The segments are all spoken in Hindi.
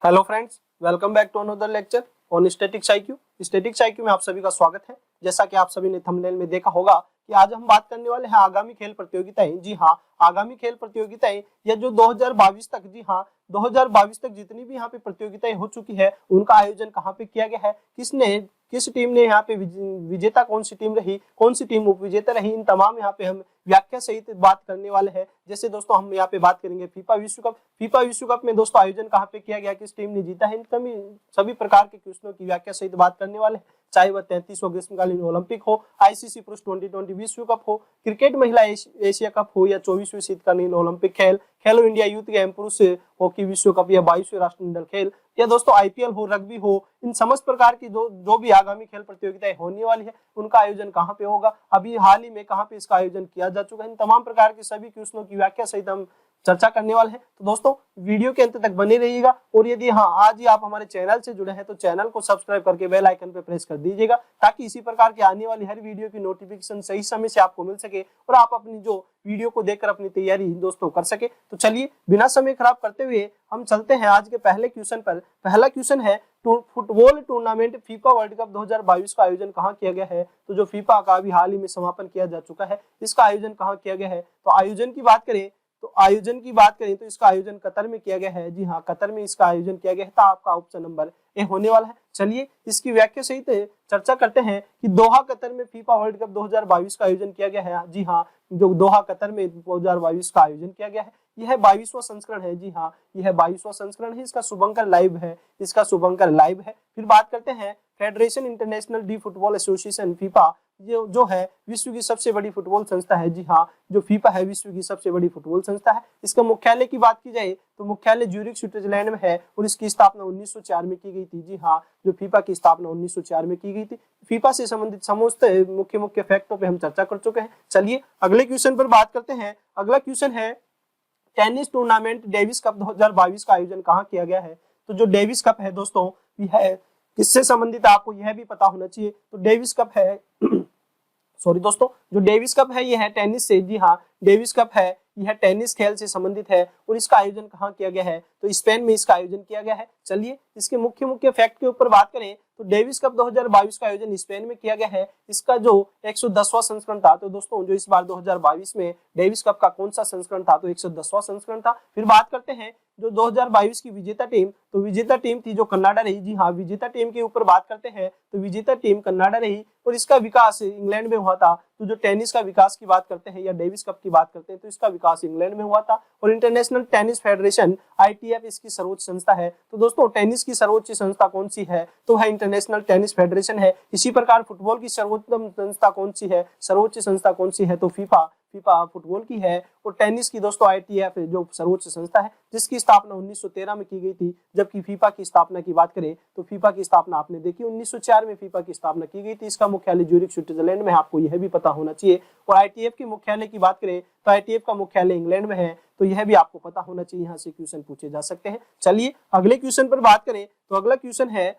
Hello friends, welcome back to another lecture on statics IQ. Statics IQ में आप सभी का स्वागत है। जैसा कि आप सभी ने थंबनेल में देखा होगा कि आज हम बात करने वाले हैं आगामी खेल प्रतियोगिताएं। जी हाँ, आगामी खेल प्रतियोगिताएं या जो 2022 तक, जी हाँ 2022 तक जितनी भी यहाँ पे प्रतियोगिताएं हो चुकी है उनका आयोजन कहाँ पे किया गया है, किस टीम ने यहाँ पे विजेता कौन सी टीम रही, कौन सी टीम उप विजेता रही, इन तमाम यहाँ पे हम व्याख्या सहित बात करने वाले हैं। जैसे दोस्तों हम यहाँ पे बात करेंगे फीफा विश्व कप। फीफा विश्व कप में दोस्तों आयोजन कहाँ पे किया गया, किस टीम ने जीता है, इन सभी प्रकार के क्वेश्चनों की व्याख्या सहित बात करने वाले हैं। चाहे वह 33वां ग्रीष्मकालीन ओलंपिक हो, आईसीसी पुरुष 2020 विश्व कप हो, क्रिकेट महिला एशिया कप हो, या 24वीं शीतकालीन ओलंपिक खेल, खेलो इंडिया यूथ गेम, पुरुष हॉकी विश्व कप, या 22वें राष्ट्रमंडल खेल, या दोस्तों आईपीएल हो, रग्बी हो, इन समस्त प्रकार की जो भी आगामी खेल प्रतियोगिताएं होने वाली है उनका आयोजन कहाँ पे होगा, अभी हाल ही में कहाँ पे इसका आयोजन किया जा चुका है, इन तमाम प्रकार के सभी क्वेश्चनों की व्याख्या सहित हम चर्चा करने वाले हैं। तो दोस्तों वीडियो के अंत तक बने रहिएगा, और यदि हाँ आज ही आप हमारे चैनल से जुड़े हैं तो चैनल को सब्सक्राइब करके बेल आइकन पे प्रेस कर दीजिएगा, ताकि इसी प्रकार की आने वाली हर वीडियो की नोटिफिकेशन सही समय से आपको मिल सके और आप अपनी जो वीडियो को देखकर अपनी तैयारी दोस्तों कर सके। तो चलिए बिना समय खराब करते हुए हम चलते हैं आज के पहले क्वेश्चन पर। पहला क्वेश्चन है, football tournament FIFA world cup 2022 का आयोजन कहाँ किया गया है। तो जो फीफा का अभी हाल ही में समापन किया जा चुका है, इसका आयोजन कहाँ किया गया है। तो आयोजन की बात करें तो इसका आयोजन कतर में किया गया है। जी हाँ, कतर में इसका आयोजन किया गया है। तो आपका ऑप्शन नंबर ए होने वाला है। चलिए इसकी व्याख्या सहित चर्चा करते हैं कि दोहा कतर में फीफा वर्ल्ड कप 2022 का आयोजन किया गया है। जी हाँ, जो दोहा कतर में 2022 का आयोजन किया गया है, यह 22वां संस्करण है। जी हाँ, यह 22वां संस्करण है। इसका शुभंकर लाइव है। फिर बात करते हैं federation international D football association FIFA, जो है विश्व की सबसे बड़ी फुटबॉल संस्था है। जी हाँ, जो फीफा है विश्व की सबसे बड़ी फुटबॉल संस्था है। इसका मुख्यालय की बात की जाए तो मुख्यालय ज्यूरिख स्विट्जरलैंड में है, और इसकी स्थापना 1904 में की गई थी। जी हाँ, जो फीफा की स्थापना 1904 में की गई थी। फीफा से संबंधित समस्त मुख्य फैक्टों पे हम चर्चा कर चुके हैं। चलिए अगले क्वेश्चन पर बात करते हैं। अगला क्वेश्चन है, टेनिस टूर्नामेंट डेविस कप 2022 का आयोजन कहाँ किया गया है। तो जो डेविस कप है दोस्तों, यह किससे संबंधित है आपको यह भी पता होना चाहिए। तो डेविस कप है सॉरी दोस्तों, जो डेविस कप है यह है टेनिस से। जी हाँ, डेविस कप है यह टेनिस खेल से संबंधित है, और इसका आयोजन कहाँ किया गया है। तो स्पेन में इसका आयोजन किया गया है। चलिए इसके मुख्य फैक्ट के ऊपर बात करें तो डेविस कप 2022 का आयोजन स्पेन में किया गया है। इसका जो 110वां संस्करण था। तो दोस्तों जो इस बार 2022 में डेविस कप का कौन सा संस्करण था, तो 110वां संस्करण था। फिर बात करते हैं जो 2022 की विजेता टीम, तो विजेता टीम थी जो कनाडा रही। जी हाँ, विजेता टीम के ऊपर बात करते हैं तो विजेता टीम कनाडा रही, और इसका विकास इंग्लैंड में हुआ था। तो जो टेनिस का विकास की बात करते हैं या डेविस कप की बात करते हैं तो इसका विकास इंग्लैंड में हुआ था। और इंटरनेशनल टेनिस फेडरेशन ITF इसकी सर्वोच्च संस्था है। तो दोस्तों टेनिस की सर्वोच्च संस्था कौन सी है, तो वह इंटरनेशनल टेनिस फेडरेशन है। इसी प्रकार फुटबॉल की सर्वोत्तम संस्था कौन सी है, सर्वोच्च संस्था कौन सी है, तो फीफा फुटबॉल की है। और टेनिस की दोस्तों ITF जो सर्वोच्च संस्था है, जिसकी स्थापना 1913 में की गई थी। जबकि फीफा की स्थापना की बात करें तो फीफा की स्थापना आपने देखी 1904 में फीफा की स्थापना की गई थी। इसका मुख्यालय ज्यूरिख स्विट्जरलैंड में है, आपको यह भी पता होना चाहिए। और ITF के मुख्यालय की बात करें तो ITF का मुख्यालय इंग्लैंड में है, तो यह भी आपको पता होना चाहिए। यहाँ से क्वेश्चन पूछे जा सकते हैं। चलिए अगले क्वेश्चन पर बात करें तो अगला क्वेश्चन है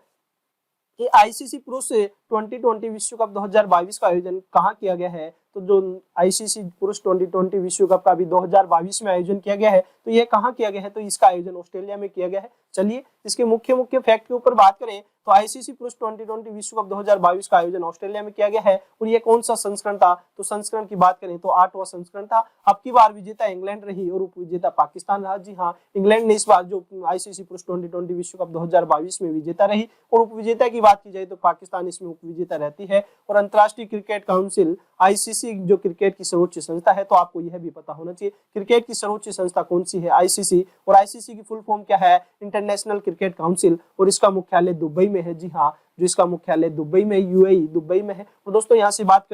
कि आईसीसी पुरुष 2020 विश्व कप 2022 का आयोजन कहाँ किया गया है। तो जो आईसीसी पुरुष 2020 विश्व कप का भी 2022 में आयोजन किया गया है, तो यह कहाँ किया गया है, तो इसका आयोजन ऑस्ट्रेलिया में किया गया है। चलिए इसके मुख्य फैक्ट के ऊपर बात करें तो आईसीसी पुरुष 2020 विश्व कप 2022 का आयोजन ऑस्ट्रेलिया में किया गया है। और यह कौन सा संस्करण था, तो संस्करण की बात करें तो 8वां संस्करण था। अब की बार विजेता इंग्लैंड रही और उप विजेता पाकिस्तान रहा। जी हाँ, इंग्लैंड ने इस बार जो आईसीसी पुरुष 2020 विश्व कप 2022 में विजेता रही, और उप विजेता की बात की जाए तो पाकिस्तान इसमें उप विजेता रहती है। और अंतर्राष्ट्रीय क्रिकेट काउंसिल ICC जो क्रिकेट की सर्वोच्च संस्था है, तो आपको यह भी पता होना चाहिए क्रिकेट की सर्वोच्च संस्था कौन सी है, ICC। और ICC की फुल फॉर्म क्या है, इंटरनेशनल क्रिकेट काउंसिल, और इसका मुख्यालय दुबई में है। जी हाँ, जो इसका मुख्यालय दुबई में UAE दुबई में है। और दोस्तों यहाँ से बात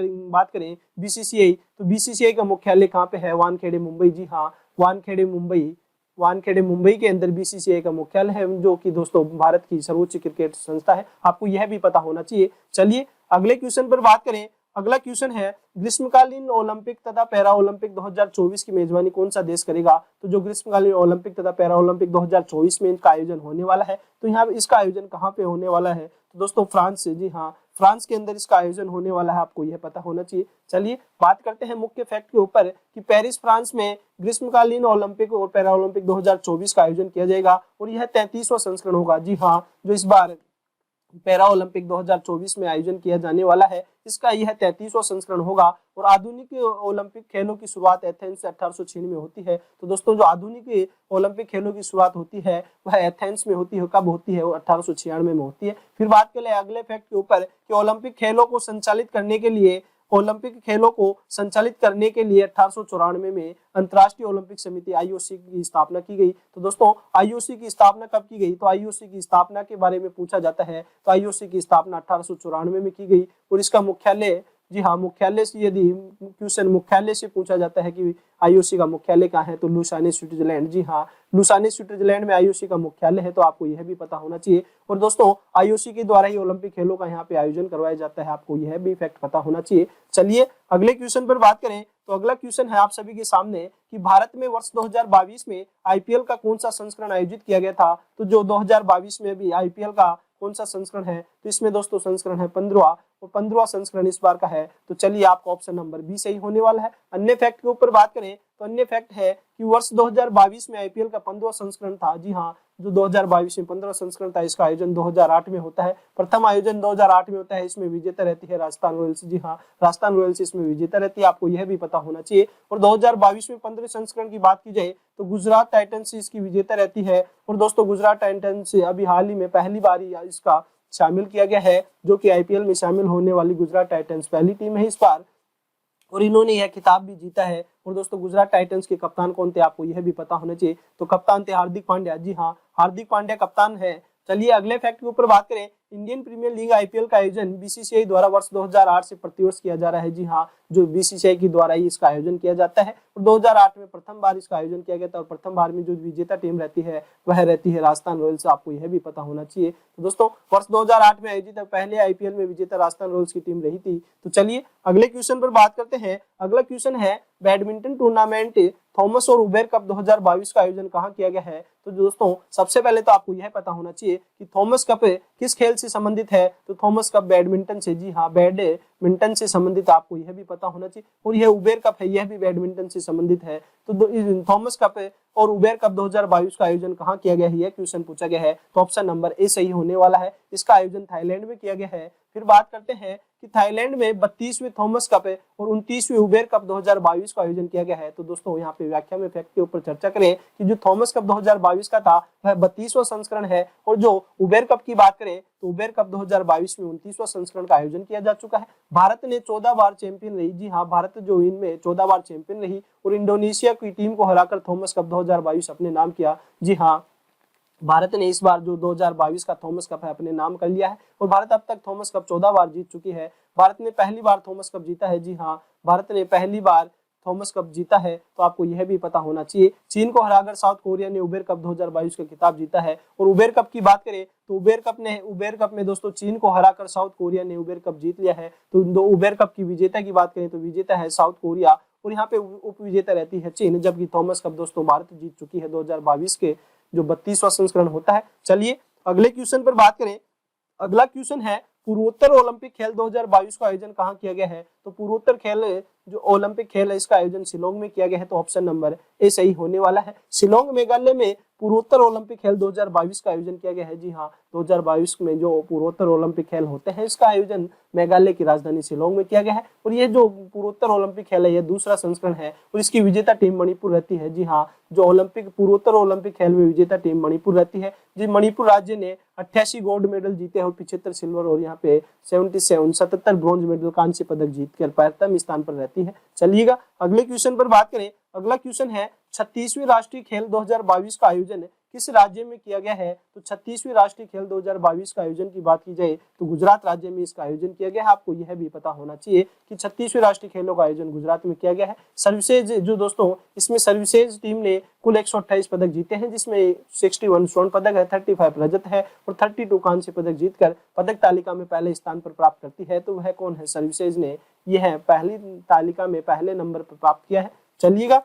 करें BCCI, तो BCCI का मुख्यालय कहाँ पे है, वानखेड़े मुंबई। जी हाँ, वानखेड़े मुंबई के अंदर BCCI का मुख्यालय है, जो कि दोस्तों भारत की सर्वोच्च क्रिकेट संस्था है। आपको यह भी पता होना चाहिए। चलिए अगले क्वेश्चन पर बात करें। अगला क्वेश्चन है ग्रीष्मकालीन ओलंपिक तथा पैरा ओलंपिक 2024 की मेजबानी कौन सा देश करेगा? तो जो ग्रीष्मकालीन ओलंपिक तथा पैरा ओलंपिक 2024 में इनका आयोजन होने वाला है, तो यहाँ इसका आयोजन कहाँ पे होने वाला है? तो दोस्तों फ्रांस से, जी हाँ, फ्रांस के अंदर इसका आयोजन होने वाला है, आपको यह पता होना चाहिए। चलिए बात करते हैं मुख्य फैक्ट के ऊपर कि पेरिस फ्रांस में ग्रीष्मकालीन ओलंपिक और पैरा ओलंपिक 2024 का आयोजन किया जाएगा और यह 33वां संस्करण होगा। जी हाँ, जो इस बार पैरा ओलंपिक 2024 में आयोजन किया जाने वाला है, इसका यह 33वां संस्करण होगा। और आधुनिक ओलंपिक खेलों की शुरुआत एथेंस से 1896 में होती है। तो दोस्तों जो आधुनिक ओलंपिक खेलों की शुरुआत होती है वह एथेंस में होती है। कब होती है? वो 1896 में होती है। फिर बात करें अगले फैक्ट के ऊपर कि ओलंपिक खेलों को संचालित करने के लिए 1894 में अंतर्राष्ट्रीय ओलंपिक समिति आईओसी की स्थापना की गई। तो दोस्तों आईओसी की स्थापना कब की गई? तो आईओसी की स्थापना के बारे में पूछा जाता है तो आईओसी की स्थापना 1894 में की गई और इसका मुख्यालय, जी हाँ, मुख्यालय से यदि क्वेश्चन मुख्यालय से पूछा जाता है कि आईओसी का मुख्यालय कहाँ है, तो लुसाने स्विट्जरलैंड। जी हाँ, लुसाने स्विट्जरलैंड में आईओसी का मुख्यालय है, तो आपको यह भी पता होना चाहिए। और दोस्तों आईओसी के द्वारा ही ओलंपिक खेलों का यहाँ पे आयोजन करवाया जाता है, आपको यह भी फैक्ट पता होना चाहिए। चलिए अगले क्वेश्चन पर बात करें तो अगला क्वेश्चन है आप सभी के सामने कि भारत में वर्ष 2022 में आईपीएल का कौन सा संस्करण आयोजित किया गया था? तो जो 2022 में भी आईपीएल का कौन सा संस्करण है? तो इसमें दोस्तों संस्करण है 15वां और 15वां संस्करण इस बार का है। तो चलिए आपका ऑप्शन नंबर बी सही होने वाला है। अन्य फैक्ट के ऊपर बात करें तो अन्य फैक्ट है कि वर्ष 2022 में आईपीएल का 15वां संस्करण था। जी हाँ, जो 2022 में 15वां संस्करण था, इसका आयोजन 2008 में होता है। प्रथम आयोजन 2008 में होता है, इसमें विजेता रहती है राजस्थान रॉयल्स। जी हाँ, राजस्थान रॉयल्स इसमें विजेता रहती है, आपको यह भी पता होना चाहिए। और 2022 में 15वें संस्करण की बात की जाए तो गुजरात टाइटंस इसकी विजेता रहती है। और दोस्तों गुजरात टाइटंस से अभी हाल ही में पहली बार इसका शामिल किया गया है, जो कि आईपीएल में शामिल होने वाली गुजरात टाइटंस पहली टीम है इस बार, और इन्होंने यह खिताब भी जीता है। और दोस्तों गुजरात टाइटंस के कप्तान कौन थे? आपको यह भी पता होना चाहिए। तो कप्तान थे हार्दिक पांड्या। जी हाँ, हार्दिक पांड्या कप्तान है। चलिए अगले फैक्ट के ऊपर बात करें। इंडियन प्रीमियर लीग आईपीएल का आयोजन बीसीसीआई द्वारा वर्ष 2008 से प्रतिवर्ष किया जा रहा है। जी हाँ, जो बीसीसीआई के द्वारा ही इसका आयोजन किया जाता है। और 2008 में प्रथम बार इसका आयोजन किया गया था और प्रथम बार में जो विजेता टीम रहती है वह रहती है राजस्थान रॉयल्स। आपको यह भी पता होना चाहिए। तो दोस्तों वर्ष 2008 में आयोजित पहले आईपीएल में विजेता राजस्थान रॉयल्स की टीम रही थी। तो चलिए अगले क्वेश्चन पर बात करते हैं। अगला क्वेश्चन है बैडमिंटन टूर्नामेंट थॉमस और उबेर कप 2022 का आयोजन कहाँ किया गया है? तो दोस्तों सबसे पहले तो आपको यह पता होना चाहिए कि थॉमस कप किस खेल से संबंधित है? तो थॉमस कप बैडमिंटन से। जी हाँ, बैडमिंटन से संबंधित, आपको यह भी पता होना चाहिए। और यह उबेर कप है, यह भी बैडमिंटन से संबंधित है। तो थॉमस कप और उबेर कप 2022 का आयोजन कहाँ किया गया है, यह क्वेश्चन पूछा गया है। तो ऑप्शन नंबर ए सही होने वाला है। इसका आयोजन थाईलैंड में किया गया है। फिर बात करते हैं कि थाईलैंड में 32वें थॉमस कप और 29वें उबेर कप 2022 का आयोजन किया गया है। तो दोस्तों यहाँ पे व्याख्या में फैक्ट के ऊपर चर्चा करें कि जो थॉमस कप 2022 का था वह 32वां संस्करण है, और जो उबेर कप की बात करें तो उबेर कप 2022 में 29वां संस्करण का आयोजन किया जा चुका है। भारत ने 14 बार चैंपियन रही। जी हाँ, भारत जो इनमें 14 बार चैंपियन रही और इंडोनेशिया की टीम को हराकर थॉमस कप 2022 अपने नाम किया। जी हाँ, भारत ने इस बार जो 2022 का थॉमस कप है अपने नाम कर लिया है और भारत अब तक थॉमस कप 14 बार जीत चुकी है। भारत ने पहली बार थॉमस कप जीता है। जी हाँ, भारत ने पहली बार थॉमस कप जीता है। तो आपको यह भी पता होना चाहिए। चीन को हराकर साउथ कोरिया ने उबेर कप 2022 का खिताब जीता है। और उबेर कप की बात करें तो उबेर कप में दोस्तों चीन को हराकर साउथ कोरिया ने उबेर कप जीत लिया है। तो उबेर कप की विजेता की बात करें तो विजेता है साउथ कोरिया और यहाँ पे उप विजेता रहती है चीन, जबकि थॉमस कप दोस्तों भारत जीत चुकी है 2022 के जो 32वां संस्करण होता है। चलिए अगले क्वेश्चन पर बात करें। अगला क्वेश्चन है पूर्वोत्तर ओलंपिक खेल 2022 का आयोजन कहाँ किया गया है? तो पूर्वोत्तर खेल जो ओलंपिक खेल है इसका आयोजन शिलोंग में किया गया है। तो ऑप्शन नंबर ए सही होने वाला है। शिलोंग मेघालय में पूर्वोत्तर ओलंपिक खेल 2022 का आयोजन किया गया है। जी हाँ, 2022 में जो पूर्वोत्तर ओलंपिक खेल होते हैं इसका आयोजन मेघालय की राजधानी शिलोंग में किया गया है। और ये जो पूर्वोत्तर ओलंपिक खेल है यह दूसरा संस्करण है और इसकी विजेता टीम मणिपुर रहती है। जी हाँ, जो पूर्वोत्तर ओलंपिक खेल में विजेता टीम मणिपुर रहती है। जी, मणिपुर राज्य ने 88 गोल्ड मेडल जीते और 75 सिल्वर और यहाँ पे 77 ब्रॉन्ज मेडल कांस्य पदक जीतकर प्रथम स्थान पर रहती है। चलिएगा अगले क्वेश्चन पर बात करें। अगला क्वेश्चन है 36वीं राष्ट्रीय खेल 2022 का आयोजन किस राज्य में किया गया है, तो 36वीं राष्ट्रीय खेल 2022 का आयोजन की बात की जाए तो गुजरात राज्य में इसका आयोजन किया गया है। आपको यह भी पता होना चाहिए कि 36वीं राष्ट्रीय खेलों का आयोजन गुजरात में किया गया है। सर्विसेज जो दोस्तों, इसमें सर्विसेज टीम ने कुल 128 पदक जीते हैं, जिसमें 61 स्वर्ण पदक है, 35 रजत है और 32 कांस्य पदक जीतकर पदक तालिका में पहले स्थान पर प्राप्त करती है। तो वह कौन है? सर्विसेज ने यह पहली तालिका में पहले नंबर पर प्राप्त किया है। चलिएगा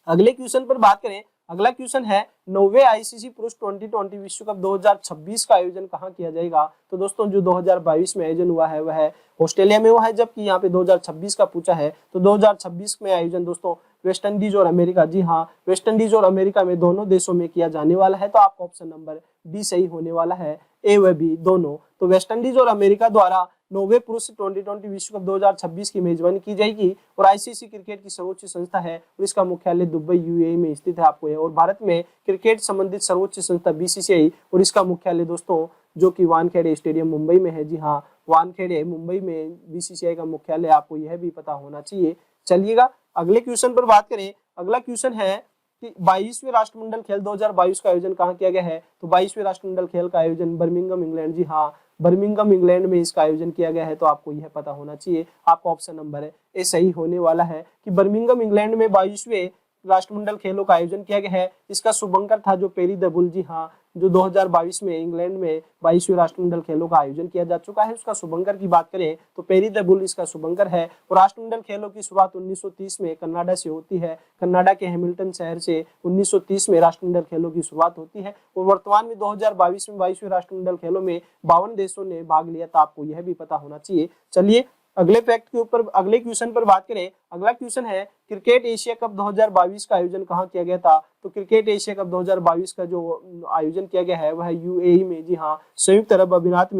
अगले क्वेश्चन पर बात करें। अगला क्वेश्चन है 9वें आईसीसी पुरुष T20 विश्व कप 2026 का आयोजन कहाँ किया जाएगा? तो दोस्तों जो 2022 में आयोजन हुआ है वह ऑस्ट्रेलिया में हुआ है, जबकि यहाँ पे 2026 का पूछा है तो 2026 में आयोजन दोस्तों वेस्ट इंडीज और अमेरिका, जी हाँ, वेस्ट इंडीज और अमेरिका में दोनों देशों में किया जाने वाला है। तो आपका ऑप्शन नंबर डी सही होने वाला है, ए व बी दोनों। तो वेस्ट इंडीज और अमेरिका द्वारा 9वें पुरुष T20 विश्व कप 2026 की मेजबानी की जाएगी और आईसीसी क्रिकेट की सर्वोच्च संस्था है और इसका मुख्यालय दुबई यूएई में स्थित है। आपको और भारत में क्रिकेट संबंधित सर्वोच्च संस्था बीसीसीआई और इसका मुख्यालय दोस्तों जो कि वानखेड़े स्टेडियम मुंबई में है। जी हाँ, वानखेड़े मुंबई में बीसीसीआई का मुख्यालय, आपको यह भी पता होना चाहिए। चलिएगा अगले क्वेश्चन पर बात करें। अगला क्वेश्चन है कि 22वें राष्ट्रमंडल खेल 2022 का आयोजन कहाँ किया गया है? तो 22वें राष्ट्रमंडल खेल का आयोजन बर्मिंघम इंग्लैंड, जी हाँ, बर्मिंघम इंग्लैंड में इसका आयोजन किया गया है। तो आपको यह पता होना चाहिए। आपका ऑप्शन नंबर ए सही होने वाला है कि बर्मिंघम इंग्लैंड में 22वें राष्ट्रमंडल खेलों का आयोजन किया गया है। इसका शुभंकर था जो पेरी द बुल, जी हाँ, जो 2022 में इंग्लैंड में 22वें राष्ट्रमंडल खेलों का आयोजन किया जा चुका है। उसका शुभंकर की बात करें तो पेरी द बुल इसका शुभंकर है। और राष्ट्रमंडल खेलों की शुरुआत 1930 में कनाडा से होती है। कनाडा के हैमिल्टन शहर से 1930 में राष्ट्रमंडल खेलों की शुरुआत होती है और वर्तमान में 2022 में 22वें राष्ट्रमंडल खेलों में 52 देशों ने भाग लिया। तो आपको यह भी पता होना चाहिए। चलिए अगले फैक्ट के ऊपर, अगले क्वेश्चन पर बात करें। अगला क्वेश्चन है क्रिकेट एशिया कप 2022 का आयोजन कहाँ किया गया था? तो क्रिकेट एशिया कप 2022 का जो आयोजन किया गया है वह यूएई में, जी हाँ, संयुक्त अरब अमीरात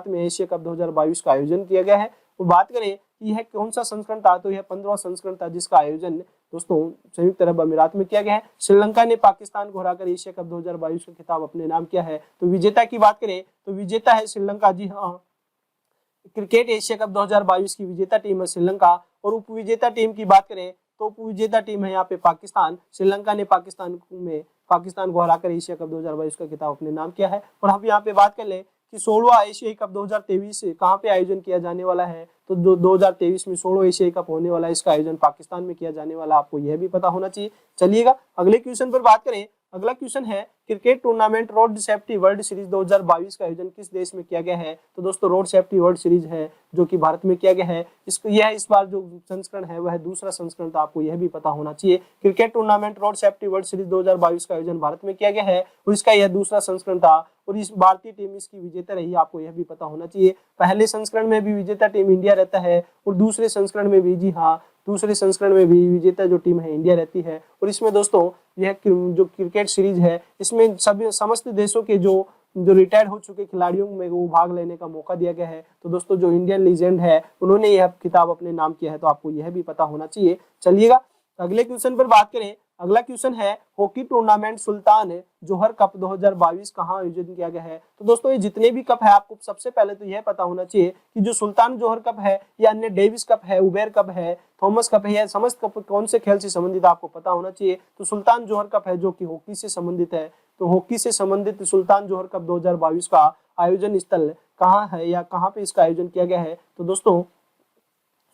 में एशिया कप 2022 का आयोजन किया गया है। और बात करें कि यह कौन सा संस्करण था, तो यह 15वां संस्करण था जिसका आयोजन दोस्तों संयुक्त अरब अमीरात में किया गया है। श्रीलंका ने पाकिस्तान को हराकर एशिया कप 2022 का खिताब अपने नाम किया है। तो विजेता की बात करें तो विजेता है श्रीलंका, जी हाँ, क्रिकेट एशिया कप 2022 की विजेता टीम है श्रीलंका। और उपविजेता टीम की बात करें तो उपविजेता टीम है यहाँ पे पाकिस्तान। श्रीलंका ने पाकिस्तान को हराकर एशिया कप 2022 का खिताब अपने नाम किया है। और हम यहाँ पे बात कर ले कि 16वां एशियाई कप 2023 कहाँ पे आयोजन किया जाने वाला है? तो 2023 में 16वां एशियाई कप होने वाला है, इसका आयोजन पाकिस्तान में किया जाने वाला, आपको यह भी पता होना चाहिए। चलिएगा अगले क्वेश्चन पर बात करें। अगला क्वेश्चन है cricket tournament road safety world series 2022 का आयोजन किस देश में किया गया है? तो दोस्तों रोड सेफ्टी वर्ल्ड सीरीज है जो कि भारत में किया गया है। इस बार जो संस्करण है वह दूसरा संस्करण था, आपको यह भी पता होना चाहिए। Cricket tournament road safety world series 2022 का आयोजन भारत में किया गया है और इसका यह दूसरा संस्करण था और इस भारतीय टीम इसकी विजेता रही, आपको यह भी पता होना चाहिए। पहले संस्करण में भी विजेता टीम इंडिया रहता है और दूसरे संस्करण में भी, जी हाँ, दूसरे संस्करण में भी विजेता जो टीम है इंडिया रहती है। और इसमें दोस्तों यह जो क्रिकेट सीरीज है इसमें सभी समस्त देशों के जो रिटायर्ड हो चुके खिलाड़ियों में वो भाग लेने का मौका दिया गया है। तो दोस्तों जो इंडियन लीजेंड है उन्होंने यह खिताब अपने नाम किया है, तो आपको यह भी पता होना चाहिए। चलिएगा अगले क्वेश्चन पर बात करें। अगला क्वेश्चन है हॉकी टूर्नामेंट सुल्तान जोहर कप 2022 कहाँ आयोजन किया गया है? तो दोस्तों ये जितने भी कप है आपको सबसे पहले तो यह पता होना चाहिए कि जो सुल्तान जोहर कप है या अन्य डेविस कप है, उबेर कप है, थॉमस कप है, यह समस्त कप कौन से खेल से संबंधित आपको पता होना चाहिए। तो सुल्तान जोहर कप है जो कि हॉकी से संबंधित है। तो हॉकी से संबंधित सुल्तान जोहर कप 2022 का आयोजन स्थल कहाँ है या कहाँ पे इसका आयोजन किया गया है? तो दोस्तों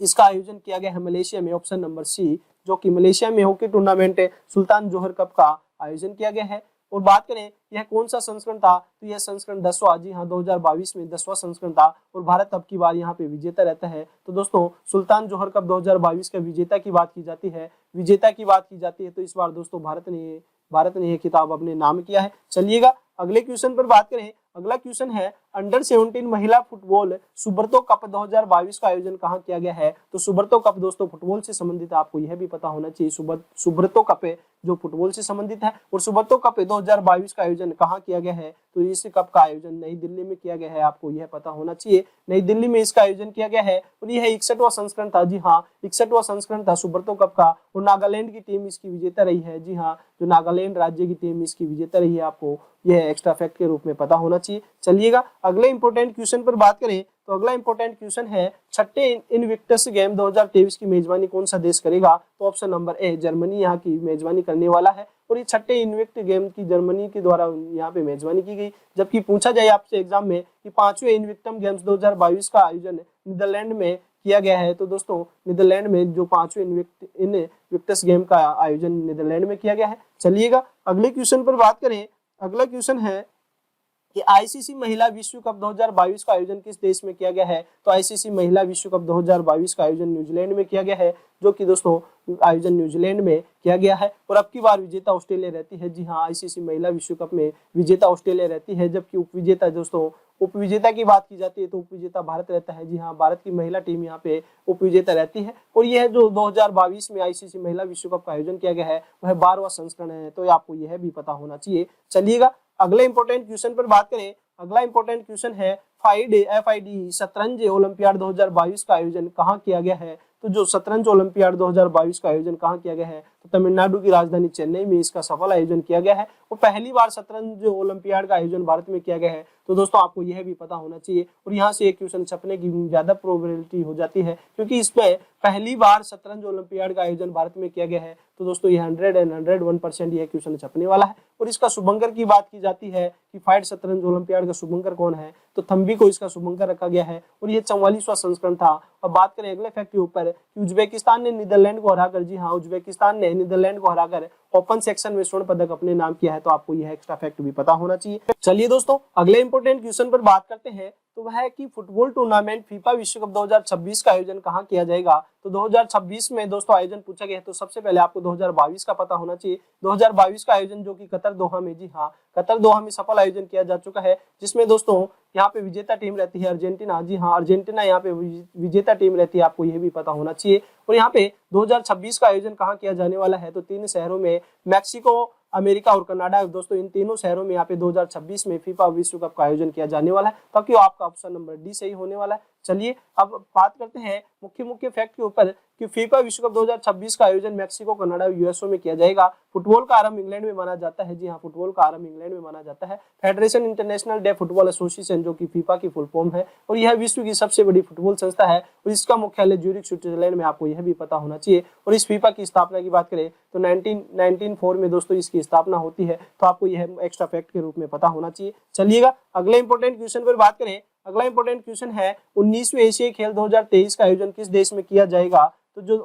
इसका आयोजन किया गया है मलेशिया में, ऑप्शन नंबर सी, जो कि मलेशिया में हॉकी टूर्नामेंट सुल्तान जोहर कप का आयोजन किया गया है। और बात करें यह कौन सा संस्करण था? तो यह संस्करण 10वां, जी हाँ, 2022 में 10वां संस्करण था और भारत अब की बार यहाँ पे विजेता रहता है। तो दोस्तों सुल्तान जोहर कप 2022 का विजेता की बात की जाती है, तो इस बार दोस्तों भारत ने यह खिताब अपने नाम किया है। चलिएगा अगले क्वेश्चन पर बात करें। अगला क्वेश्चन है अंडर 17 महिला फुटबॉल सुब्रतो कप 2022 का आयोजन कहाँ किया गया है? तो सुब्रतो कप दोस्तों फुटबॉल से संबंधित है, आपको यह भी पता होना चाहिए। सुब्रतो कप जो फुटबॉल से संबंधित है और सुब्रतो कप 2022 का आयोजन कहाँ किया गया है? तो इस कप का आयोजन नई दिल्ली में किया गया है, आपको यह पता होना चाहिए। नई दिल्ली में इसका आयोजन किया गया है और यह 61वां संस्करण था, जी हाँ, 61वां संस्करण था सुब्रतो कप का। और नागालैंड की टीम इसकी विजेता रही है, जी हाँ, जो नागालैंड राज्य की टीम इसकी विजेता रही है, आपको यह एक्स्ट्रा फैक्ट के रूप में पता होना चाहिए। चलिएगा अगले इंपोर्टेंट क्वेश्चन पर बात करें तो अगला इंपोर्टेंट क्वेश्चन है छठे इनविक्टस गेम 2023 की मेजबानी कौन सा देश करेगा? तो ऑप्शन नंबर ए, जर्मनी यहाँ की मेजबानी करने वाला है। और और ये छठे इन्विक्ट गेम की जर्मनी के द्वारा यहाँ पे मेजबानी की गई। जबकि पूछा जाए आपसे एग्जाम में कि 5वें इन्विक्टम गेम्स 2022 का आयोजन नीदरलैंड में किया गया है, तो दोस्तों नीदरलैंड में जो 5वें इन्विक्टस गेम का आयोजन नीदरलैंड में किया गया है। चलिएगा अगले क्वेश्चन पर बात करें। अगला क्वेश्चन है कि आईसीसी महिला विश्व कप 2022 का आयोजन किस देश में किया गया है? तो आईसीसी महिला विश्व कप 2022 का आयोजन न्यूजीलैंड में किया गया है, जो कि दोस्तों आयोजन न्यूजीलैंड में किया गया है। और अब की बार विजेता ऑस्ट्रेलिया रहती है। जी हाँ, आईसीसी महिला विश्व कप में विजेता ऑस्ट्रेलिया रहती है, जबकि उपविजेता दोस्तों उपविजेता की बात की जाती है तो उपविजेता भारत रहता है। जी हाँ, भारत की महिला टीम यहाँ पे उपविजेता रहती है। और यह जो 2022 में आईसीसी महिला विश्व कप का आयोजन किया गया है वह 12वां संस्करण है, तो आपको यह भी पता होना चाहिए। चलिएगा अगले इंपॉर्टेंट क्वेश्चन पर बात करें। अगला इंपॉर्टेंट क्वेश्चन है FIDE शतरंज ओलंपियाड 2022 का आयोजन कहाँ किया गया है? तो जो शतरंज ओलंपियाड 2022 का आयोजन कहाँ किया गया है? तो तमिलनाडु की राजधानी चेन्नई में इसका सफल आयोजन किया गया है। और पहली बार शतरंज ओलंपियाड का आयोजन भारत में किया गया है, तो दोस्तों आपको यह भी पता होना चाहिए। और यहाँ से एक क्वेश्चन छपने की ज्यादा प्रोबेबिलिटी हो जाती है, क्योंकि इसमें पहली बार शतरंज ओलंपियाड का आयोजन भारत में किया गया है, तो दोस्तों ये 101% यह क्वेश्चन छपने वाला है। और इसका शुभंकर की बात की जाती है कि फाइड शतरंज ओलंपियाड का शुभंकर कौन है? तो थम्बी को इसका शुभंकर रखा गया है। और ये 44वां संस्करण था। अब बात करें अगले फैक्ट के ऊपर कि उज्बेकिस्तान ने नीदरलैंड को हराकर, जी हाँ, उज्बेकिस्तान ने नीदरलैंड को हराकर ओपन सेक्शन में स्वर्ण पदक अपने नाम किया है, तो आपको यह एक्स्ट्रा फैक्ट भी पता होना चाहिए। चलिए दोस्तों अगले इंपॉर्टेंट क्वेश्चन पर बात करते हैं, तो वह है कि फुटबॉल टूर्नामेंट फीफा विश्व कप 2026 का आयोजन कहाँ किया जाएगा? तो 2026 में दोस्तों आयोजन पूछा गया है, तो सबसे पहले आपको 2022 का पता होना चाहिए। 2022 का आयोजन जो कि कतर दोहा में, जी हाँ, कतर दोहा में सफल आयोजन किया जा चुका है, जिसमें दोस्तों यहाँ पे विजेता टीम रहती है अर्जेंटीना। जी हाँ, अर्जेंटीना यहाँ पे विजेता टीम रहती है, आपको यह भी पता होना चाहिए। और यहाँ पे 2026 का आयोजन कहाँ किया जाने वाला है? तो 3 शहरों में, मैक्सिको, अमेरिका और कनाडा, दोस्तों इन तीनों शहरों में यहाँ पे 2026 में फीफा विश्व कप का आयोजन किया जाने वाला है, ताकि आपका ऑप्शन नंबर डी सही होने वाला है। चलिए अब बात करते हैं मुख्य फैक्ट के ऊपर कि फीफा विश्व कप 2026 का आयोजन मैक्सिको, कनाडा, यूएसए में किया जाएगा। फुटबॉल का आरंभ इंग्लैंड में माना जाता है। जी हाँ, फुटबॉल का आरंभ इंग्लैंड में माना जाता है। Federation international day football association, जो कि फीफा की फुल फॉर्म है, और यह विश्व की सबसे बड़ी फुटबॉल संस्था है, और इसका मुख्यालय ज्यूरिख, स्विट्जरलैंड में, आपको यह भी पता होना चाहिए। और इस फीफा की स्थापना की बात करें तो 1994 में दोस्तों इसकी स्थापना होती है, तो आपको यह एक्स्ट्रा फैक्ट के रूप में पता होना चाहिए। चलिएगा अगले इंपॉर्टेंट क्वेश्चन पर बात करें। अगला इंपॉर्टेंट क्वेश्चन है 19वें एशियाई खेल 2023 का आयोजन किस देश में किया जाएगा? तो जो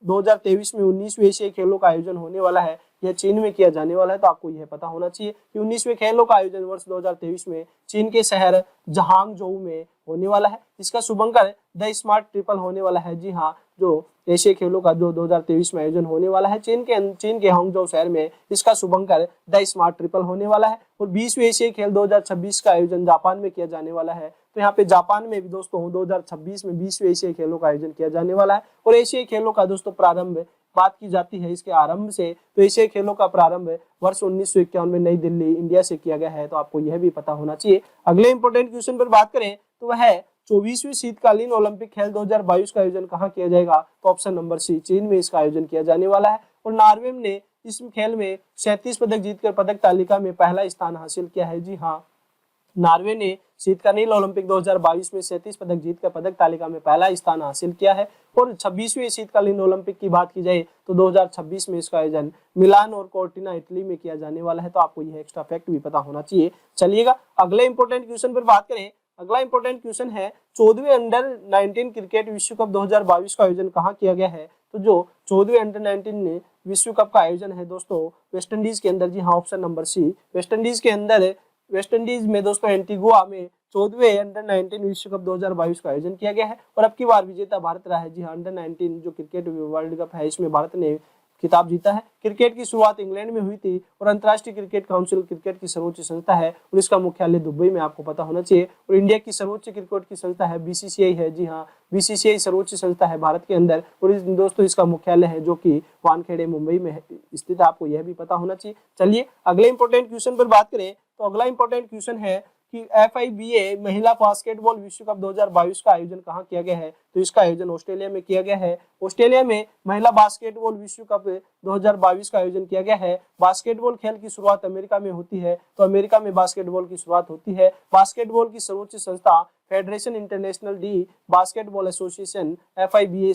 2023 में 19वें एशियाई खेलों का आयोजन होने वाला है, यह चीन में किया जाने वाला है, तो आपको यह पता होना चाहिए कि 19वें खेलों का आयोजन वर्ष 2023 में चीन के शहर जहांगझोउ में होने वाला है। इसका शुभंकर द स्मार्ट ट्रिपल होने वाला है। जी हाँ, जो एशियाई खेलों का जो 2023 में आयोजन होने वाला है चीन के हांगझोउ शहर में, इसका शुभंकर द स्मार्ट ट्रिपल होने वाला है। और 20वें एशियाई खेल 2026 का आयोजन जापान में किया जाने वाला है, तो यहाँ पे जापान में भी दोस्तों 2026 में 20वें एशियाई खेलों का आयोजन किया जाने वाला है। और एशियाई खेलों का दोस्तों प्रारंभ बात की जाती है इसके आरंभ से, तो एशियाई खेलों का प्रारंभ वर्ष 1951 में नई दिल्ली, इंडिया से किया गया है, तो आपको यह भी पता होना चाहिए। अगले इंपॉर्टेंट क्वेश्चन पर बात करें तो वह है 24वीं शीतकालीन ओलंपिक खेल 2022 का आयोजन कहाँ किया जाएगा? तो ऑप्शन नंबर सी, चीन में इसका आयोजन किया जाने वाला है। और नॉर्वे ने इस खेल में 37 पदक जीतकर पदक तालिका में पहला स्थान हासिल किया है। जी हाँ, नॉर्वे ने शीतकालीन ओलंपिक 2022 में 37 पदक जीतकर पदक तालिका में पहला स्थान हासिल किया है। और 26वें शीतकालीन ओलंपिक की बात की जाए तो 2026 में इसका आयोजन मिलान और कोर्टिना, इटली में किया जाने वाला है, तो आपको यह एक्स्ट्रा फैक्ट भी पता होना चाहिए। चलिएगा अगले इंपॉर्टेंट क्वेश्चन पर बात करें। अगला इंपॉर्टेंट क्वेश्चन है 14वें अंडर 19 क्रिकेट विश्व कप 2022 का आयोजन कहाँ किया गया है? तो जो 14वें अंडर 19 विश्व कप का आयोजन है दोस्तों वेस्ट इंडीज के अंदर। जी हाँ, option number C, West Indies के अंदर, वेस्ट इंडीज में दोस्तों एंटीगुआ में 14वें अंडर 19 विश्व कप 2022 का आयोजन किया गया है। और अब की बार विजेता भारत रहा है। जी हाँ, अंडर 19 जो क्रिकेट वर्ल्ड कप है इसमें भारत ने खिताब जीता है। क्रिकेट की शुरुआत इंग्लैंड में हुई थी, और अंतर्राष्ट्रीय क्रिकेट काउंसिल क्रिकेट की सर्वोच्च संस्था है, और इसका मुख्यालय दुबई में, आपको पता होना चाहिए। और इंडिया की सर्वोच्च क्रिकेट की संस्था है बीसीसीआई है। जी हाँ, बीसीसीआई सर्वोच्च संस्था है भारत के अंदर, और दोस्तों इसका मुख्यालय है जो कि वानखेड़े, मुंबई में स्थित है, आपको यह भी पता होना चाहिए। चलिए अगले इंपॉर्टेंट क्वेश्चन पर बात करें तो अगला इंपॉर्टेंट क्वेश्चन है कि FIBA महिला बास्केटबॉल विश्व कप 2022 का आयोजन कहाँ किया गया है? तो इसका आयोजन ऑस्ट्रेलिया में किया गया है। ऑस्ट्रेलिया में महिला बास्केटबॉल विश्व कप 2022 का आयोजन किया गया है। बास्केटबॉल खेल की शुरुआत अमेरिका में होती है, तो अमेरिका में बास्केटबॉल की शुरुआत होती है। बास्केटबॉल की सर्वोच्च संस्था federation international D basketball association FIBA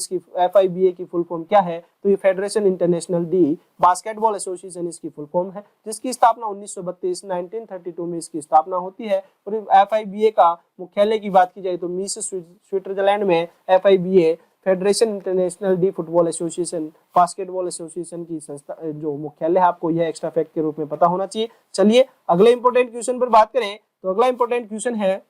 की फुल फॉर्म क्या है? तो ये federation international D basketball association इसकी फुल फॉर्म है, जिसकी स्थापना 1932 में इसकी स्थापना होती है। और FIBA का मुख्यालय की बात की जाए तो मीस स्विट्जरलैंड में FIBA federation international D football association basketball association की संस्था जो मुख्यालय है, आपको यह एक्स्ट्रा फैक्ट के रूप में पता होना चाहिए। चलिए अगले इंपॉर्टेंट क्वेश्चन पर बात करें तो अगला इंपॉर्टेंट क्वेश्चन है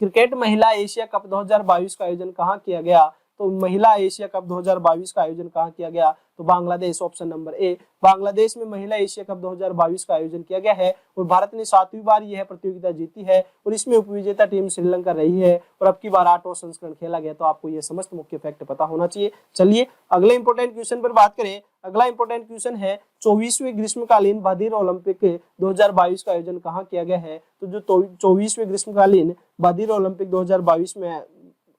क्रिकेट महिला एशिया कप 2022 का आयोजन कहाँ किया गया? तो महिला एशिया कप 2022 का आयोजन कहाँ किया गया? तो Bangladesh, option number A, Bangladesh में महिला एशिया कप 2022 का आयोजन किया गया है। और भारत ने 7वीं बार यह प्रतियोगिता जीती है और इसमें उपविजेता टीम श्रीलंका रही है और अब की बार 8वां संस्करण खेला गया। तो आपको यह समस्त मुख्य फैक्ट पता होना चाहिए। चलिए अगले इंपॉर्टेंट क्वेश्चन पर बात करें। अगला इंपॉर्टेंट क्वेश्चन है 24वें ग्रीष्मकालीन बधिर ओलंपिक 2022 का आयोजन कहाँ किया गया है? तो जो 24वें ग्रीष्मकालीन बधिर ओलंपिक 2022 में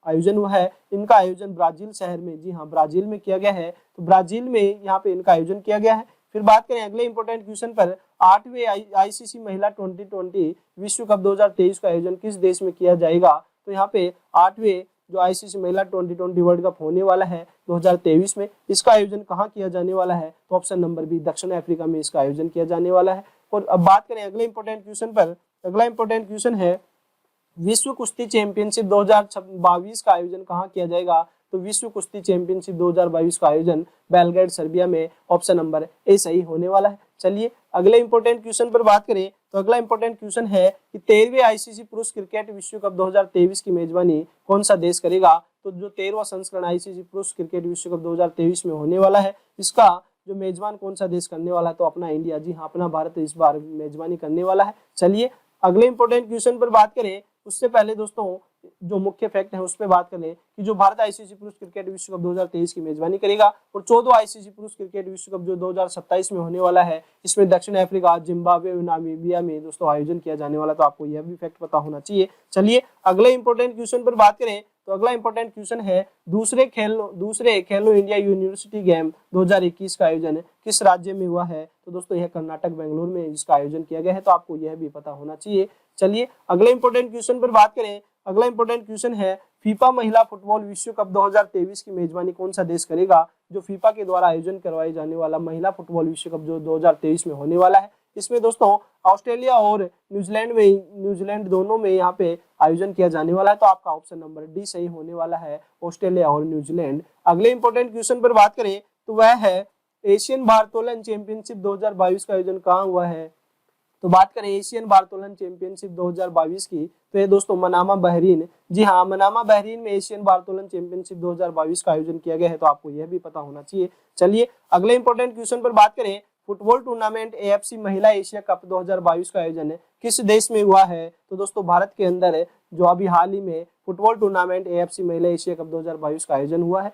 आयोजन हुआ है, इनका आयोजन ब्राजील शहर में, जी हाँ ब्राजील में किया गया है। तो ब्राजील में यहाँ पे इनका आयोजन किया गया है। फिर बात करें अगले इंपॉर्टेंट क्वेश्चन पर, 8वें ICC महिला 2020 विश्व कप 2023 का आयोजन किस देश में किया जाएगा? तो यहाँ पे 8वें जो ICC महिला 2020 वर्ल्ड कप होने वाला है 2023 में, इसका आयोजन कहाँ किया जाने वाला है? तो ऑप्शन नंबर बी, दक्षिण अफ्रीका में इसका आयोजन किया जाने वाला है। और अब बात करें अगले इंपॉर्टेंट क्वेश्चन पर। अगला इंपॉर्टेंट क्वेश्चन है विश्व कुश्ती चैंपियनशिप 2022 का आयोजन कहाँ किया जाएगा? तो विश्व कुश्ती चैंपियनशिप 2022 का आयोजन बेलग्रेड, सर्बिया में, ऑप्शन नंबर ए सही होने वाला है। चलिए अगले इंपॉर्टेंट क्वेश्चन पर बात करें तो अगला इंपॉर्टेंट क्वेश्चन है कि 13वें ICC पुरुष क्रिकेट विश्व कप 2023 की मेजबानी कौन सा देश करेगा? तो जो 13वां संस्करण ICC पुरुष क्रिकेट विश्व कप 2023 में होने वाला है, इसका जो मेजबान कौन सा देश करने वाला है? तो अपना इंडिया, जी हाँ अपना भारत इस बार मेजबानी करने वाला है। चलिए अगले इंपॉर्टेंट क्वेश्चन पर बात करें, उससे पहले दोस्तों जो मुख्य फैक्ट है उस पर बात करें कि जो भारत ICC पुरुष क्रिकेट विश्व कप 2023 की मेजबानी करेगा और 14वां ICC पुरुष क्रिकेट विश्व कप जो 2027 में होने वाला है, इसमें दक्षिण अफ्रीका, जिम्बाब्वे, नामीबिया में दोस्तों आयोजन किया जाने वाला। तो आपको यह भी फैक्ट पता होना चाहिए। चलिए अगले इंपॉर्टेंट क्वेश्चन पर बात करें तो अगला इंपॉर्टेंट क्वेश्चन है दूसरे खेलो इंडिया यूनिवर्सिटी गेम 2021 का आयोजन किस राज्य में हुआ है? तो दोस्तों यह कर्नाटक, बेंगलुरु में इसका आयोजन किया गया है। तो आपको यह भी पता होना चाहिए। चलिए अगले इंपॉर्टेंट क्वेश्चन पर बात करें। अगला इंपॉर्टेंट क्वेश्चन है फीफा महिला फुटबॉल विश्व कप 2023 की मेजबानी कौन सा देश करेगा? जो फीफा के द्वारा आयोजन करवाए जाने वाला महिला फुटबॉल विश्व कप जो 2023 में होने वाला है, इसमें दोस्तों ऑस्ट्रेलिया और न्यूजीलैंड दोनों में यहाँ पे आयोजन किया जाने वाला है। तो आपका ऑप्शन नंबर डी सही होने वाला है, ऑस्ट्रेलिया और न्यूजीलैंड। अगले इंपॉर्टेंट क्वेश्चन पर बात करें तो वह है एशियन भारोत्तोलन चैंपियनशिप 2022 का आयोजन कहाँ हुआ है? तो बात करें एशियन भारोत्तोलन चैंपियनशिप 2022 की, तो ये दोस्तों मनामा, बहरीन, जी हाँ मनामा, बहरीन में एशियन भारोत्तोलन चैंपियनशिप 2022 का आयोजन किया गया है। तो आपको यह भी पता होना चाहिए। चलिए अगले इंपॉर्टेंट क्वेश्चन पर बात करें। फुटबॉल टूर्नामेंट AFC महिला एशिया कप 2022 का आयोजन किस देश में हुआ है? तो दोस्तों भारत के अंदर जो अभी हाल ही में फुटबॉल टूर्नामेंट AFC महिला एशिया कप 2022 का आयोजन हुआ है।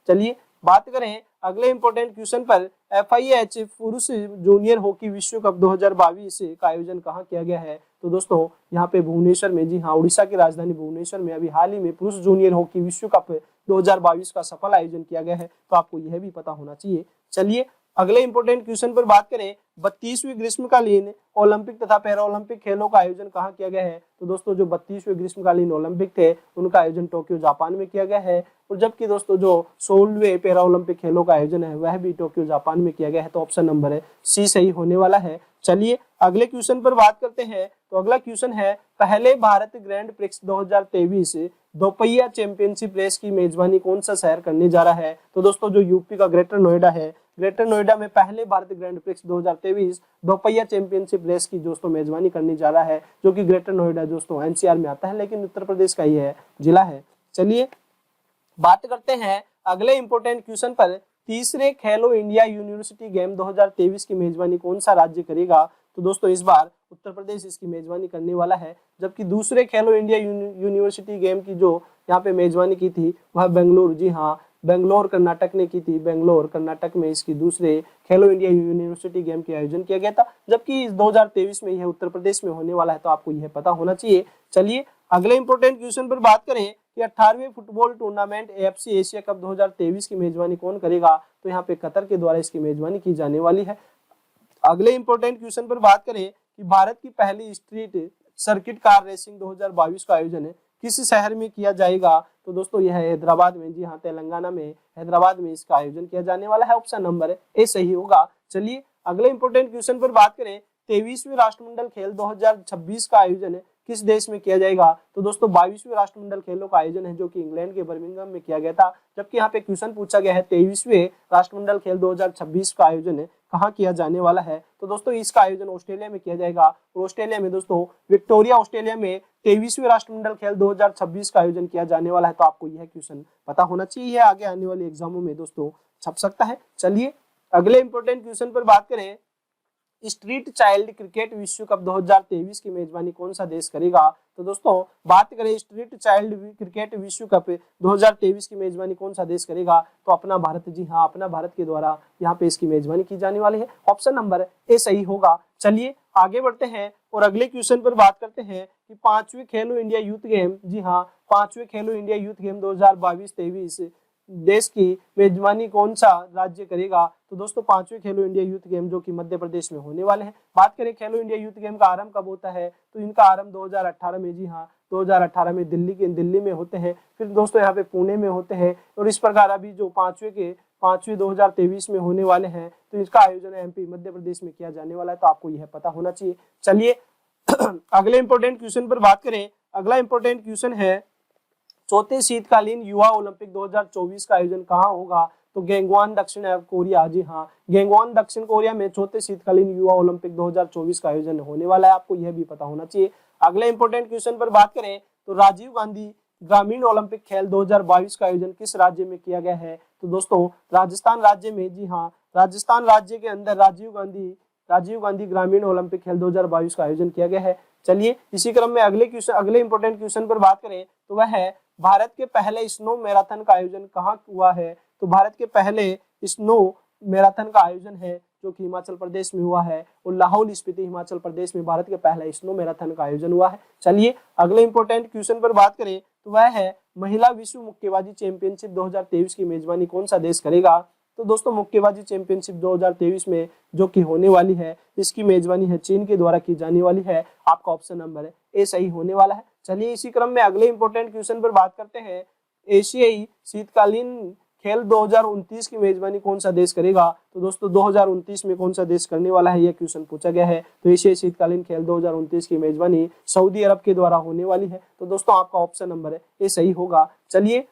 चलिए बात करें अगले इंपॉर्टेंट क्वेश्चन पर। FIH पुरुष जूनियर हॉकी विश्व कप 2022 का आयोजन कहाँ किया गया है? तो दोस्तों यहाँ पे भुवनेश्वर में, जी हाँ उड़ीसा की राजधानी भुवनेश्वर में अभी हाल ही में पुरुष जूनियर हॉकी विश्व कप 2022 का सफल आयोजन किया गया है। तो आपको यह भी पता होना चाहिए। चलिए अगले इंपॉर्टेंट क्वेश्चन पर बात करें। 32वीं ग्रीष्मकालीन ओलंपिक तथा पैरा ओलंपिक खेलों का आयोजन कहाँ किया गया है? तो दोस्तों जो 32वें ग्रीष्मकालीन ओलंपिक थे उनका आयोजन टोक्यो, जापान में किया गया है। और जबकि दोस्तों जो 16वें पैरा ओलंपिक खेलों का आयोजन है वह भी टोक्यो, जापान में किया गया है। तो ऑप्शन नंबर सी सही होने वाला है। चलिए अगले क्वेश्चन पर बात करते हैं। तो अगला क्वेश्चन है पहले भारत ग्रैंड प्रिक्स 2023 दोपहिया चैंपियनशिप रेस की मेजबानी कौन सा शहर करने जा रहा है? तो दोस्तों जो यूपी का ग्रेटर नोएडा है, ग्रेटर नोएडा में पहले भारत ग्रैंड प्रिक्स 2023 दोपहिया चैंपियनशिप रेस की दोस्तों मेजबानी करने जा रहा है, जो कि ग्रेटर नोएडा दोस्तों NCR में आता है, लेकिन उत्तर प्रदेश का ही है जिला है। चलिए बात करते हैं अगले इंपॉर्टेंट क्वेश्चन पर। तीसरे खेलो इंडिया यूनिवर्सिटी गेम 2023 की मेजबानी कौन सा राज्य करेगा? तो दोस्तों इस बार उत्तर प्रदेश इसकी मेजबानी करने वाला है। जबकि दूसरे खेलो इंडिया यूनिवर्सिटी गेम की जो यहाँ पे मेजबानी की थी वह बेंगलुरु, जी हाँ बेंगलोर कर्नाटक ने की थी। बेंगलोर कर्नाटक में इसकी दूसरे खेलो इंडिया यूनिवर्सिटी गेम के आयोजन किया गया था, जबकि 2023 में यह उत्तर प्रदेश में होने वाला है। तो आपको यह पता होना चाहिए। चलिए अगले इंपॉर्टेंट क्वेश्चन पर बात करें। कि 18वें football tournament AFC Asia cup 2023 की मेजबानी कौन करेगा, तो यहाँ पे कतर के द्वारा इसकी मेजबानी की जाने वाली है। अगले इंपॉर्टेंट क्वेश्चन पर बात करें कि भारत की पहली स्ट्रीट सर्किट कार रेसिंग 2022 का आयोजन है किस शहर में किया जाएगा, तो दोस्तों यह है हैदराबाद में। जी हाँ, तेलंगाना में हैदराबाद में इसका आयोजन किया जाने वाला है। ऑप्शन नंबर ए सही होगा। चलिए अगले इंपॉर्टेंट क्वेश्चन पर बात करें, 23वें राष्ट्रमंडल खेल 2026 का आयोजन है किस देश में किया जाएगा, तो दोस्तों 22वें राष्ट्रमंडल खेलों का आयोजन है जो कि इंग्लैंड के बर्मिंघम में किया गया था। जबकि यहाँ पे क्वेश्चन पूछा गया है 23वें राष्ट्रमंडल खेल 2026 का आयोजन है कहाँ किया जाने वाला है, तो दोस्तों इसका आयोजन ऑस्ट्रेलिया में किया जाएगा। और ऑस्ट्रेलिया में दोस्तों विक्टोरिया ऑस्ट्रेलिया में 23वें राष्ट्रमंडल खेल 2026 का आयोजन किया जाने वाला है। तो आपको यह क्वेश्चन पता होना चाहिए, आगे आने वाले एग्जामों में दोस्तों छप सकता है। चलिए अगले इंपॉर्टेंट क्वेश्चन पर बात करें, स्ट्रीट चाइल्ड क्रिकेट विश्व कप 2023 की मेजबानी कौन सा देश करेगा, तो दोस्तों बात करें स्ट्रीट चाइल्ड क्रिकेट विश्व कप 2023 की मेजबानी कौन सा देश करेगा, तो अपना भारत। जी हाँ, अपना भारत के द्वारा यहाँ पे इसकी मेजबानी की जाने वाली है। ऑप्शन नंबर ए सही होगा। चलिए आगे बढ़ते हैं और अगले क्वेश्चन पर बात करते हैं कि 5वें खेलो इंडिया यूथ गेम, जी हाँ 5वें खेलो इंडिया यूथ गेम 2022-23 देश की मेजबानी कौन सा राज्य करेगा, तो दोस्तों 5वें खेलो इंडिया यूथ गेम जो कि मध्य प्रदेश में होने वाले हैं। बात करें खेलो इंडिया यूथ गेम का आरंभ कब होता है, तो इनका आरंभ 2018 में, जी हाँ 2018 में दिल्ली में होते हैं। फिर दोस्तों यहाँ पे पुणे में होते हैं। और इस प्रकार अभी जो 5वें 2023 में होने वाले हैं, तो इसका आयोजन एमपी मध्य प्रदेश में किया जाने वाला है। तो आपको यह पता होना चाहिए। चलिए अगले इंपॉर्टेंट क्वेश्चन पर बात करें। अगला इंपॉर्टेंट क्वेश्चन है, चौथे शीतकालीन युवा ओलंपिक 2024 का आयोजन कहाँ होगा, तो गैंगवान दक्षिण कोरिया। जी हाँ, गैंगवान दक्षिण कोरिया में चौथे शीतकालीन युवा ओलंपिक 2024 का आयोजन होने वाला है। आपको यह भी पता होना चाहिए। अगले इंपॉर्टेंट क्वेश्चन पर बात करें तो राजीव गांधी ग्रामीण ओलंपिक खेल 2022 का आयोजन किस राज्य में किया गया है, तो दोस्तों राजस्थान राज्य में। जी हाँ, राजस्थान राज्य के अंदर राजीव गांधी ग्रामीण ओलंपिक खेल 2022 का आयोजन किया गया है। चलिए इसी क्रम में अगले इंपॉर्टेंट क्वेश्चन पर बात करें तो वह है भारत के पहले स्नो मैराथन का आयोजन कहाँ हुआ है, तो भारत के पहले स्नो मैराथन का आयोजन है जो कि हिमाचल प्रदेश में हुआ है। और लाहौल स्पीति हिमाचल प्रदेश में भारत के पहला स्नो मैराथन का आयोजन हुआ है। चलिए अगले इंपॉर्टेंट क्वेश्चन पर बात करें तो वह है महिला विश्व मुक्केबाजी चैंपियनशिप 2023 की मेजबानी कौन सा देश करेगा, तो दोस्तों मुक्केबाजी चैंपियनशिप 2023 में जो कि होने वाली है, इसकी मेजबानी है चीन के द्वारा की जाने वाली है। आपका ऑप्शन नंबर ए सही होने वाला है। चलिए इसी क्रम में अगले इंपॉर्टेंट क्वेश्चन पर बात करते हैं। एशियाई शीतकालीन खेल 2029 की मेजबानी कौन सा देश करेगा, तो दोस्तों 2029 में कौन सा देश करने वाला है, यह क्वेश्चन पूछा गया है। तो एशियाई शीतकालीन खेल 2029 की मेजबानी सऊदी अरब के द्वारा होने वाली है। तो दोस्तों आपका ऑप्शन नंबर ए सही होगा। चलिए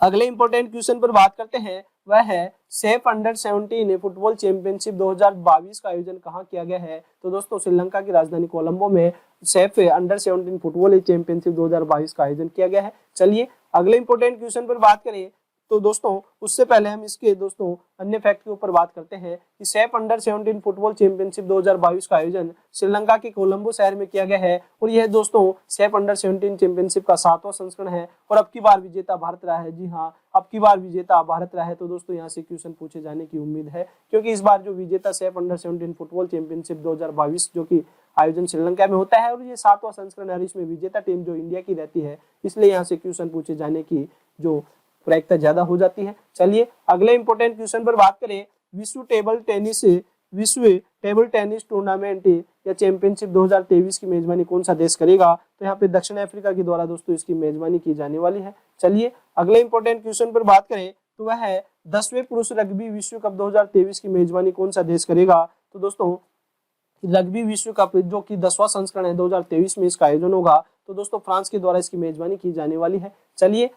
अगले इंपॉर्टेंट क्वेश्चन पर बात करते हैं, वह है सेफ अंडर 17 फुटबॉल चैंपियनशिप 2022 का आयोजन कहाँ किया गया है, तो दोस्तों श्रीलंका की राजधानी कोलंबो में सेफ अंडर 17 फुटबॉल चैंपियनशिप 2022 का आयोजन किया गया है। चलिए अगले इंपॉर्टेंट क्वेश्चन पर बात करें तो दोस्तों उससे पहले हम इसके दोस्तों अन्य फैक्ट के ऊपर बात करते हैं कि सेफ अंडर 17 फुटबॉल चैंपियनशिप 2022 का आयोजन श्रीलंका के कोलंबो शहर में किया गया है। और यह दोस्तों सेफ अंडर 17 चैंपियनशिप का 7वां संस्करण है और अब की बार विजेता भारत रहा है। जी हाँ, अब की बार विजेता भारत रहा है। तो दोस्तों यहाँ से क्वेश्चन पूछे जाने की उम्मीद है, क्योंकि इस बार जो विजेता सेफ अंडर 17 फुटबॉल चैंपियनशिप 2022 जो की आयोजन श्रीलंका में होता है और ये 7वां संस्करण है, इसमें विजेता टीम जो इंडिया की रहती है, इसलिए यहाँ से क्वेश्चन पूछे जाने की जो प्रायिकता ज्यादा हो जाती है। चलिए अगले इंपॉर्टेंट क्वेश्चन पर बात करें। विश्व टेबल टेनिस टूर्नामेंट या चैंपियनशिप 2023 की मेजबानी कौन सा देश करेगा, तो यहाँ पे दक्षिण अफ्रीका के द्वारा दोस्तों इसकी मेजबानी की जाने वाली है। चलिए अगले इंपॉर्टेंट क्वेश्चन पर बात करें तो वह है 10वें पुरुष रग्बी विश्व कप 2023 की मेजबानी कौन सा देश करेगा, तो दोस्तों रग्बी विश्व कप जो कि 10वां संस्करण है 2023 में इसका आयोजन होगा। तो दोस्तों फ्रांस के द्वारा इसकी मेजबानी की जाने वाली है। चलिए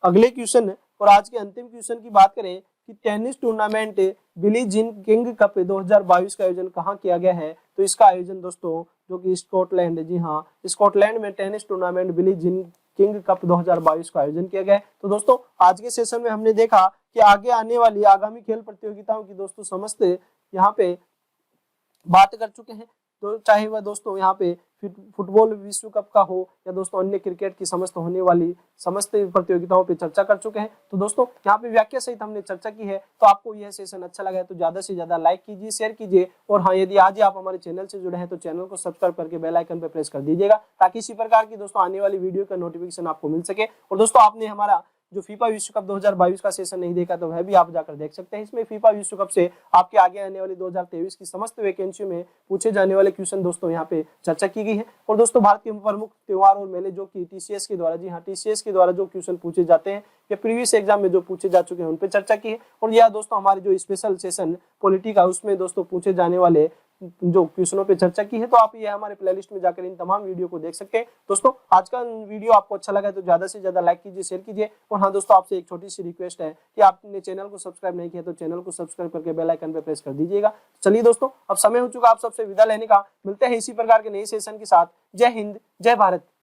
अगले क्वेश्चन और आज के अंतिम क्वेश्चन की बात करें कि tennis tournament Billie Jean King cup 2022 का आयोजन कहाँ किया गया है, तो इसका आयोजन दोस्तों जो कि स्कॉटलैंड, जी हाँ स्कॉटलैंड में tennis tournament Billie Jean King cup 2022 का आयोजन किया गया है। तो दोस्तों आज के सेशन में हमने देखा कि आगे आने वाली आगामी खेल प्रतियोगिताओं की दोस्तों समस्त यहाँ पे बात कर चुके हैं। तो चाहे वह दोस्तों यहाँ पे फुटबॉल विश्व कप का हो या दोस्तों अन्य क्रिकेट की समस्त होने वाली समस्त प्रतियोगिताओं पे चर्चा कर चुके हैं। तो दोस्तों यहाँ पे व्याख्या सहित हमने चर्चा की है। तो आपको यह सेशन अच्छा लगा है तो ज्यादा से ज्यादा लाइक कीजिए, शेयर कीजिए, और हाँ यदि आज ही आप हमारे चैनल से जुड़े हैं तो चैनल को सब्सक्राइब करके बेल आइकन पे प्रेस कर दीजिएगा, ताकि इसी प्रकार की दोस्तों आने वाली वीडियो का नोटिफिकेशन आपको मिल सके। और दोस्तों आपने हमारा जो फीफा विश्व कप 2022 का सेशन नहीं देखा तो वह भी आप जाकर देख सकते हैं। इसमें फीफा विश्व कप से आपके आगे आने वाली 2023 की समस्त वैकेंसियों में पूछे जाने वाले क्वेश्चन दोस्तों यहाँ पे चर्चा की गई है। और दोस्तों भारत के प्रमुख त्योहार और मेले जो कि टीसीएस के द्वारा, जी हाँ टीसीएस के द्वारा जो क्वेश्चन पूछे जाते हैं या प्रीवियस एग्जाम में जो पूछे जा चुके हैं उन पे चर्चा की है। और यह दोस्तों हमारे जो स्पेशल सेशन पॉलिटी का उसमें दोस्तों पूछे जाने वाले जो क्वेश्चनों पे चर्चा की है। तो आप ये हमारे प्लेलिस्ट में जाकर इन तमाम वीडियो को देख सकते हैं। दोस्तों आज का वीडियो आपको अच्छा लगा है तो ज्यादा से ज्यादा लाइक कीजिए, शेयर कीजिए। और हाँ दोस्तों आपसे एक छोटी सी रिक्वेस्ट है कि आपने चैनल को सब्सक्राइब नहीं किया तो चैनल को सब्सक्राइब करके बेल आइकन पे प्रेस कर दीजिएगा। चलिए दोस्तों अब समय हो चुका आप सबसे विदा लेने का, मिलते हैं इसी प्रकार के नए सेशन के साथ। जय हिंद, जय भारत।